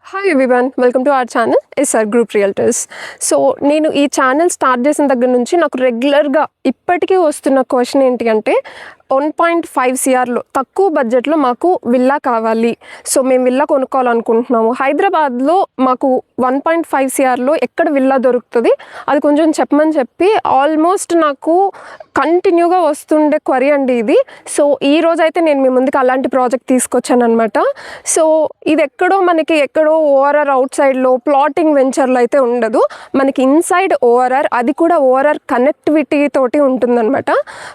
Hi everyone, welcome to our channel SR group realtors. So నేను ఈ channel start చేసిన దగ్గర నుంచి నాకు రెగ్యులర్గా ఇప్పటికీ వస్తున్న క్వశ్చన్ ఏంటి అంటే 1.5 CRలో తక్కువ బడ్జెట్లో మాకు విల్లా కావాలి. సో మేము విల్లా కొనుక్కోవాలనుకుంటున్నాము. హైదరాబాద్లో మాకు 1.5 CRలో ఎక్కడ విల్లా దొరుకుతుంది, అది కొంచెం చెప్పమని చెప్పి ఆల్మోస్ట్ నాకు కంటిన్యూగా వస్తుండే క్వరీ అండి ఇది. సో ఈ రోజైతే నేను మీ ముందుకు అలాంటి ప్రాజెక్ట్ తీసుకొచ్చాను అనమాట. సో ఇది ఎక్కడో ఓఆర్ఆర్ అవుట్ సైడ్లో ప్లాటింగ్ వెంచర్లో అయితే ఉండదు, మనకి ఇన్సైడ్ ఓఆర్ఆర్, అది కూడా ఓఆర్ఆర్ కనెక్టివిటీ తోటి ఉంటుందన్నమాట.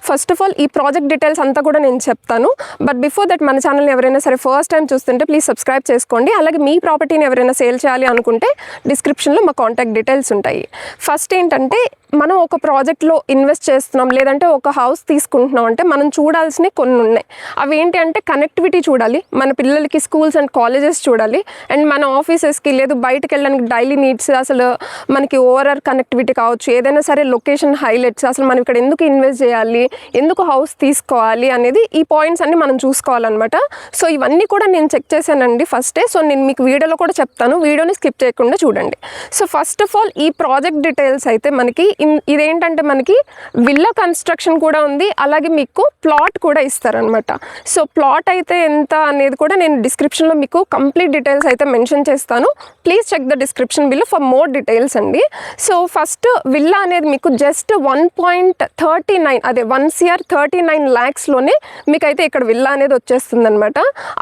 ఫస్ట్ ఆఫ్ ఆల్ ఈ ప్రాజెక్ట్ డీటెయిల్స్ అంతా కూడా నేను చెప్తాను. బట్ బిఫోర్ దట్ మన ఛానల్ని ఎవరైనా సరే ఫస్ట్ టైం చూస్తుంటే ప్లీజ్ సబ్స్క్రైబ్ చేసుకోండి. అలాగే మీ ప్రాపర్టీని ఎవరైనా సేల్ చేయాలి అనుకుంటే డిస్క్రిప్షన్లో మా కాంటాక్ట్ డీటెయిల్స్ ఉంటాయి. ఫస్ట్ ఏంటంటే మనం ఒక ప్రాజెక్ట్లో ఇన్వెస్ట్ చేస్తున్నాం, లేదంటే ఒక హౌస్ తీసుకుంటున్నాం అంటే మనం చూడాల్సినవి కొన్ని ఉన్నాయి. అవి ఏంటి అంటే కనెక్టివిటీ చూడాలి, మన పిల్లలకి స్కూల్స్ అండ్ కాలేజెస్ చూడాలి, అండ్ మన ఆఫీసెస్కి లేదు బయటకు వెళ్ళడానికి డైలీ నీడ్స్, అసలు మనకి ఓవరాల్ కనెక్టివిటీ కావచ్చు, ఏదైనా సరే లొకేషన్ హైలైట్స్, అసలు మనం ఇక్కడ ఎందుకు ఇన్వెస్ట్ చేయాలి, ఎందుకు హౌస్ తీసుకోవాలి అనేది ఈ పాయింట్స్ అన్ని మనం చూసుకోవాలన్నమాట. సో ఇవన్నీ కూడా నేను చెక్ చేశానండి ఫస్టే. సో నేను మీకు వీడియోలో కూడా చెప్తాను, వీడియోని స్కిప్ చేయకుండా చూడండి. సో ఫస్ట్ ఆఫ్ ఆల్ ఈ ప్రాజెక్ట్ డీటెయిల్స్ అయితే మనకి ఇదేంటంటే మనకి విల్లా కన్స్ట్రక్షన్ కూడా ఉంది, అలాగే మీకు ప్లాట్ కూడా ఇస్తారనమాట. సో ప్లాట్ అయితే ఎంత అనేది కూడా నేను డిస్క్రిప్షన్లో మీకు కంప్లీట్ డీటెయిల్స్ అయితే మెన్షన్ చేస్తాను. Please check the description below for more details అండి. సో ఫస్ట్ విల్లా అనేది మీకు జస్ట్ 1.39 అదే 1,39 lakhsలోనే మీకైతే ఇక్కడ విల్లా అనేది వచ్చేస్తుంది అనమాట.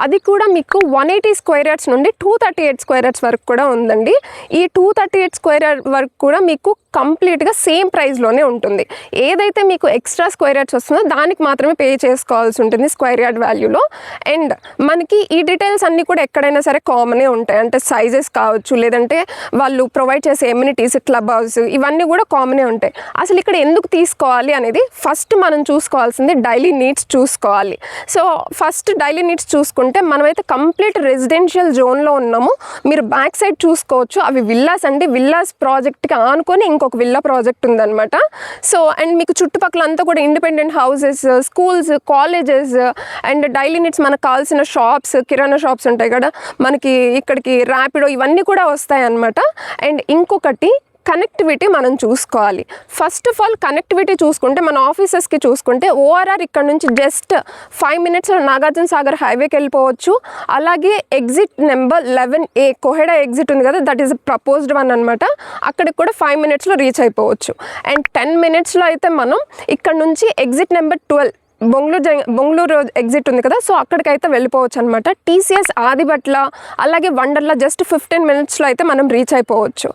అది కూడా మీకు 180 square yards నుండి 238 square yards వరకు కూడా ఉందండి. ఈ 238 square yard వరకు కూడా మీకు కంప్లీట్గా సేమ్ ప్రైస్లోనే ఉంటుంది. ఏదైతే మీకు ఎక్స్ట్రా స్క్వేర్ యార్డ్స్ వస్తుందో దానికి మాత్రమే పే చేసుకోవాల్సి ఉంటుంది స్క్వేర్ యార్డ్ వాల్యూలో. అండ్ మనకి ఈ డీటెయిల్స్ అన్నీ కూడా ఎక్కడైనా సరే కామనే ఉంటాయి, అంటే సైజెస్ కావచ్చు, లేదంటే వాళ్ళు ప్రొవైడ్ చేసే ఎమ్యూనిటీస్, క్లబ్ హౌస్, ఇవన్నీ కూడా కామనే ఉంటాయి. అసలు ఇక్కడ ఎందుకు తీసుకోవాలి అనేది ఫస్ట్ మనం చూసుకోవాల్సింది డైలీ నీడ్స్ చూసుకోవాలి. సో ఫస్ట్ డైలీ నీడ్స్ చూసుకుంటే మనమైతే కంప్లీట్ రెసిడెన్షియల్ జోన్లో ఉన్నాము. మీరు బ్యాక్ సైడ్ చూసుకోవచ్చు, అవి విల్లాస్ అండి. విల్లాస్ ప్రాజెక్ట్కి ఆనుకొని ఇంకొక విల్లా ప్రాజెక్ట్ ఉందన్నమాట. సో అండ్ మీకు చుట్టుపక్కల అంతా కూడా independent houses, schools, colleges and daily needs మనకు కావాల్సిన షాప్స్, కిరాణా షాప్స్ ఉంటాయి కదా, మనకి ఇక్కడికి ర్యాపిడో, ఇవన్నీ కూడా వస్తాయి అన్నమాట. అండ్ ఇంకొకటి కనెక్టివిటీ మనం చూసుకోవాలి. ఫస్ట్ ఆఫ్ ఆల్ కనెక్టివిటీ చూసుకుంటే మన ఆఫీసెస్కి చూసుకుంటే ఓఆర్ఆర్ ఇక్కడ నుంచి జస్ట్ 5 minutesలో నాగార్జున సాగర్ హైవేకి వెళ్ళిపోవచ్చు. అలాగే exit number 11A Koheda exit ఉంది కదా, దట్ ఈస్ ప్రపోజ్డ్ వన్ అనమాట. అక్కడికి కూడా 5 minutesలో రీచ్ అయిపోవచ్చు. అండ్ 10 minutesలో అయితే మనం ఇక్కడ నుంచి ఎగ్జిట్ నెంబర్ 12 బొంగళూరు ఎగ్జిట్ ఉంది కదా, సో అక్కడికైతే వెళ్ళిపోవచ్చు అనమాట. TCS ఆదిబట్ల అలాగే వండర్లా జస్ట్ 15 minutesలో అయితే మనం రీచ్ అయిపోవచ్చు.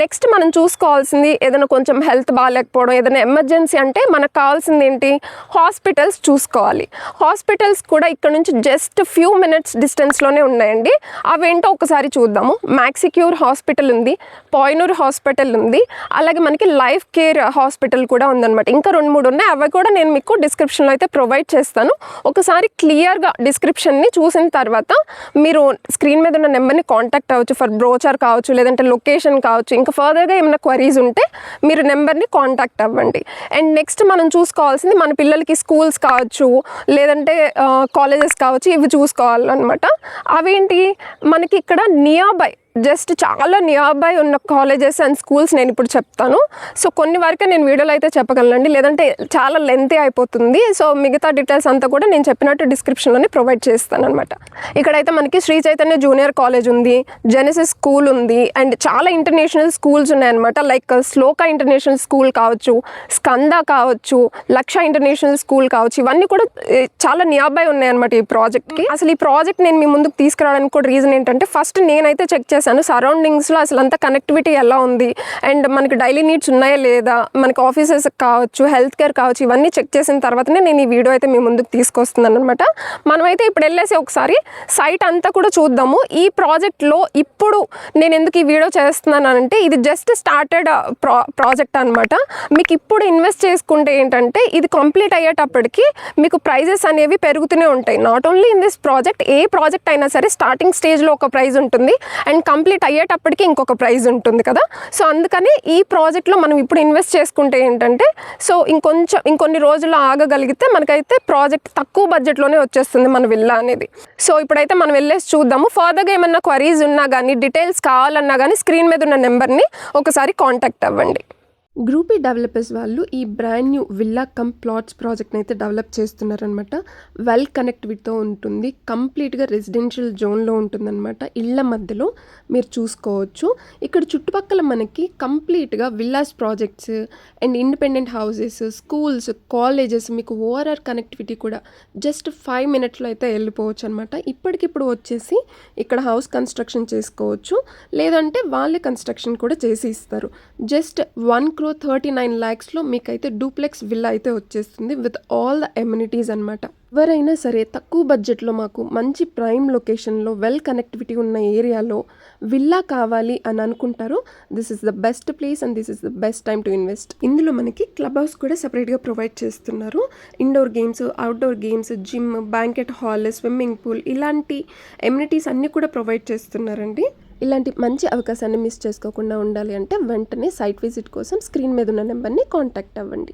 నెక్స్ట్ మనం చూసుకోవాల్సింది ఏదైనా కొంచెం హెల్త్ బాగాలేకపోవడం, ఏదైనా ఎమర్జెన్సీ అంటే మనకు కావాల్సింది ఏంటి, హాస్పిటల్స్ చూసుకోవాలి. హాస్పిటల్స్ కూడా ఇక్కడ నుంచి జస్ట్ ఫ్యూ మినిట్స్ డిస్టెన్స్లోనే ఉన్నాయండి. అవేంటో ఒకసారి చూద్దాము. మ్యాక్సిక్యూర్ హాస్పిటల్ ఉంది, పాయినూర్ హాస్పిటల్ ఉంది, అలాగే మనకి లైఫ్ కేర్ హాస్పిటల్ కూడా ఉందన్నమాట. ఇంకా 2-3 ఉన్నాయి, అవి కూడా నేను మీకు డిస్క్రిప్షన్లో అయితే ప్రొవైడ్ చేస్తాను. ఒకసారి క్లియర్గా డిస్క్రిప్షన్ని చూసిన తర్వాత మీరు స్క్రీన్ మీద ఉన్న నెంబర్ని కాంటాక్ట్ అవ్వచ్చు ఫర్ బ్రోచర్ కావచ్చు, లేదంటే లొకేషన్ కావచ్చు. ఇంకా ఫర్దర్గా ఏమైనా క్వరీస్ ఉంటే మీరు నెంబర్ని కాంటాక్ట్ అవ్వండి. అండ్ నెక్స్ట్ మనం చూసుకోవాల్సింది మన పిల్లలకి స్కూల్స్ కావచ్చు, లేదంటే కాలేజెస్ కావచ్చు, ఇవి చూసుకోవాలన్నమాట. అవేంటి మనకి ఇక్కడ నియర్ బై, జస్ట్ చాలా నియర్ బై ఉన్న కాలేజెస్ అండ్ స్కూల్స్ నేను ఇప్పుడు చెప్తాను. సో కొన్ని వరకే నేను వీడియోలో అయితే చెప్పగలనండి, లేదంటే చాలా లెంతీ అయిపోతుంది. సో మిగతా డీటెయిల్స్ అంతా కూడా నేను చెప్పినట్టు డిస్క్రిప్షన్లోనే ప్రొవైడ్ చేస్తాను అనమాట. ఇక్కడైతే మనకి శ్రీ చైతన్య జూనియర్ కాలేజ్ ఉంది, జెనసిస్ స్కూల్ ఉంది, అండ్ చాలా ఇంటర్నేషనల్ స్కూల్స్ ఉన్నాయన్నమాట. లైక్ శ్లోక ఇంటర్నేషనల్ స్కూల్ కావచ్చు, స్కంద కావచ్చు, లక్ష ఇంటర్నేషనల్ స్కూల్ కావచ్చు, ఇవన్నీ కూడా చాలా నియర్ బై ఉన్నాయన్నమాట ఈ ప్రాజెక్ట్కి. అసలు ఈ ప్రాజెక్ట్ నేను మీ ముందుకు తీసుకురావడానికి కూడా రీజన్ ఏంటంటే ఫస్ట్ నేనైతే చెక్ చేశాను సరౌండింగ్స్లో అసలు అంతా కనెక్టివిటీ ఎలా ఉంది, అండ్ మనకి డైలీ నీడ్స్ ఉన్నాయా లేదా, మనకి ఆఫీసెస్ కావచ్చు, హెల్త్ కేర్ కావచ్చు, ఇవన్నీ చెక్ చేసిన తర్వాతనే నేను ఈ వీడియో అయితే మీ ముందుకు తీసుకొస్తున్నాను అనమాట. మనమైతే ఇప్పుడు వెళ్ళేసి ఒకసారి సైట్ అంతా కూడా చూద్దాము. ఈ ప్రాజెక్ట్లో ఇప్పుడు నేను ఎందుకు ఈ వీడియో చేస్తున్నానంటే ఇది జస్ట్ స్టార్టెడ్ ప్రాజెక్ట్ అనమాట. మీకు ఇప్పుడు ఇన్వెస్ట్ చేసుకుంటే ఏంటంటే ఇది కంప్లీట్ అయ్యేటప్పటికి మీకు ప్రైజెస్ అనేవి పెరుగుతూనే ఉంటాయి. Not only in this project, A project అయినా సరే స్టార్టింగ్ స్టేజ్లో ఒక ప్రైజ్ ఉంటుంది, అండ్ కంప్లీట్ అయ్యేటప్పటికి ఇంకొక ప్రైజ్ ఉంటుంది కదా. సో అందుకని ఈ ప్రాజెక్ట్లో మనం ఇప్పుడు ఇన్వెస్ట్ చేసుకుంటే ఏంటంటే సో ఇంకొన్ని రోజులు ఆగగలిగితే మనకైతే ప్రాజెక్ట్ తక్కువ బడ్జెట్లోనే వచ్చేస్తుంది మన విల్లా అనేది. సో ఇప్పుడైతే మనం వెళ్ళేసి చూద్దాము. ఫర్దర్గా ఏమన్నా క్వరీస్ ఉన్నా కానీ డీటెయిల్స్ కావాలన్నా కానీ స్క్రీన్ మీద ఉన్న నెంబర్ని ఒకసారి కాంటాక్ట్ అవ్వండి. గ్రూపీ డెవలపర్స్ వాళ్ళు ఈ brand new villa come plots ప్రాజెక్ట్ని అయితే డెవలప్ చేస్తున్నారనమాట. వెల్ కనెక్టివిటీతో ఉంటుంది, కంప్లీట్గా రెసిడెన్షియల్ జోన్లో ఉంటుందన్నమాట. ఇళ్ళ మధ్యలో మీరు చూసుకోవచ్చు. ఇక్కడ చుట్టుపక్కల మనకి కంప్లీట్గా villas projects and independent houses, schools, colleges, మీకు ఓఆర్ఆర్ కనెక్టివిటీ కూడా జస్ట్ 5 minutesలో అయితే వెళ్ళిపోవచ్చు అనమాట. ఇప్పటికిప్పుడు వచ్చేసి ఇక్కడ హౌస్ కన్స్ట్రక్షన్ చేసుకోవచ్చు, లేదంటే వాళ్ళే కన్స్ట్రక్షన్ కూడా చేసి ఇస్తారు. జస్ట్ 1,39 lakhsలో మీకైతే డూప్లెక్స్ విల్లా అయితే వచ్చేస్తుంది విత్ ఆల్ ద ఎమ్యూనిటీస్ అనమాట. ఎవరైనా సరే తక్కువ బడ్జెట్లో మాకు మంచి ప్రైమ్ లొకేషన్లో వెల్ కనెక్టివిటీ ఉన్న ఏరియాలో విల్లా కావాలి అని అనుకుంటారో this is the best place and this is the best time to invest. ఇందులో మనకి క్లబ్ హౌస్ కూడా సెపరేట్గా ప్రొవైడ్ చేస్తున్నారు. Indoor games, outdoor games, gym, banquet hall, swimming pool ఇలాంటి ఎమ్యూనిటీస్ అన్నీ కూడా ప్రొవైడ్ చేస్తున్నారండి. ఇలాంటి మంచి అవకాశాన్ని మిస్ చేసుకోకుండా ఉండాలి అంటే వెంటనే సైట్ విజిట్ కోసం స్క్రీన్ మీద ఉన్న నెంబర్ని కాంటాక్ట్ అవ్వండి.